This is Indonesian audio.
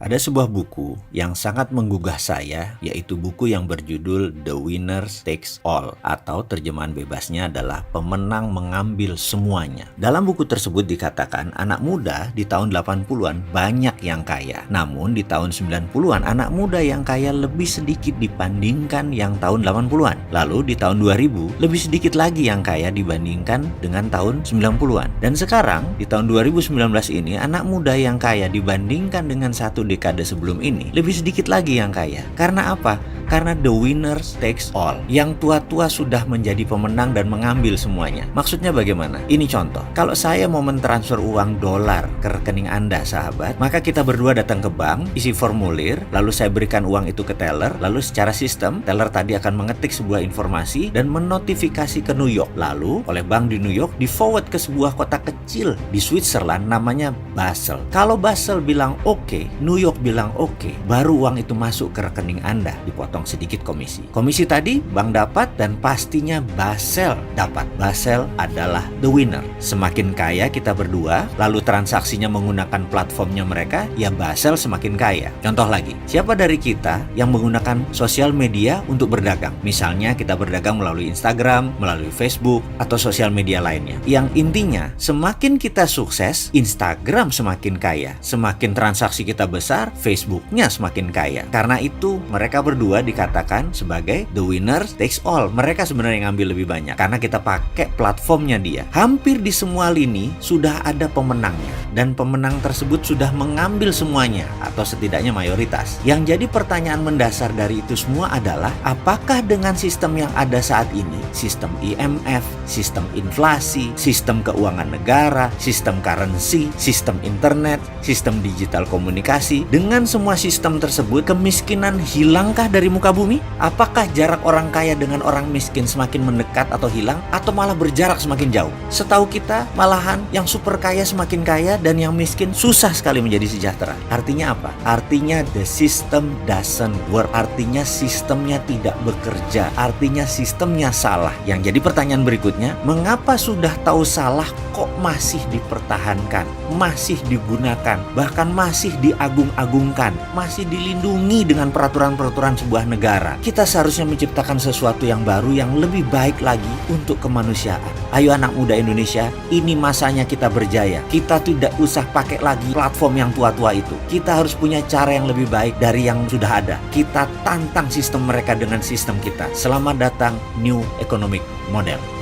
Ada sebuah buku yang sangat menggugah saya, yaitu buku yang berjudul The Winner Takes All, atau terjemahan bebasnya adalah Pemenang Mengambil Semuanya. Dalam buku tersebut dikatakan anak muda di tahun 80-an banyak yang kaya. Namun di tahun 90-an anak muda yang kaya lebih sedikit dibandingkan yang tahun 80-an. Lalu di tahun 2000 lebih sedikit lagi yang kaya dibandingkan dengan tahun 90-an. Dan sekarang di tahun 2019 ini anak muda yang kaya dibandingkan dengan satu dekade sebelum ini lebih sedikit lagi yang kaya. Karena apa? Karena the winner takes all. Yang tua-tua sudah menjadi pemenang dan mengambil semuanya. Maksudnya bagaimana? Ini contoh. Kalau saya mau mentransfer uang dolar ke rekening Anda, sahabat, maka kita berdua datang ke bank, isi formulir, lalu saya berikan uang itu ke teller, lalu secara sistem, teller tadi akan mengetik sebuah informasi dan menotifikasi ke New York. Lalu, oleh bank di New York, di-forward ke sebuah kota kecil di Switzerland namanya Basel. Kalau Basel bilang oke, New York bilang oke, baru uang itu masuk ke rekening Anda, dipotong sedikit komisi. Komisi tadi bank dapat dan pastinya Basel dapat. Basel adalah the winner. Semakin kaya kita berdua, lalu transaksinya menggunakan platformnya mereka, ya Basel semakin kaya. Contoh lagi, siapa dari kita yang menggunakan sosial media untuk berdagang? Misalnya kita berdagang melalui Instagram, melalui Facebook, atau sosial media lainnya. Yang intinya, semakin kita sukses, Instagram semakin kaya. Semakin transaksi kita besar, Facebooknya semakin kaya. Karena itu, mereka berdua dikatakan sebagai the winner takes all. Mereka sebenarnya ngambil lebih banyak karena kita pakai platformnya dia. Hampir di semua lini sudah ada pemenangnya, dan pemenang tersebut sudah mengambil semuanya atau setidaknya mayoritas. Yang jadi pertanyaan mendasar dari itu semua adalah, apakah dengan sistem yang ada saat ini, sistem IMF, sistem inflasi, sistem keuangan negara, sistem currency, sistem internet, sistem digital komunikasi, dengan semua sistem tersebut, kemiskinan hilangkah dari muka bumi? Apakah jarak orang kaya dengan orang miskin semakin mendekat atau hilang, atau malah berjarak semakin jauh? Setahu kita, malahan yang super kaya semakin kaya dan yang miskin susah sekali menjadi sejahtera. Artinya apa? Artinya the system doesn't work. Artinya sistemnya tidak bekerja. Artinya sistemnya salah. Yang jadi pertanyaan berikutnya, mengapa sudah tahu salah kok masih dipertahankan, masih digunakan, bahkan masih diagung-agungkan, masih dilindungi dengan peraturan-peraturan sebuah negara? Kita seharusnya menciptakan sesuatu yang baru, yang lebih baik lagi untuk kemanusiaan. Ayo anak muda Indonesia, ini masanya kita berjaya. Kita tidak usah pakai lagi platform yang tua-tua itu. Kita harus punya cara yang lebih baik dari yang sudah ada. Kita tantang sistem mereka dengan sistem kita. Selamat datang New Economic Model.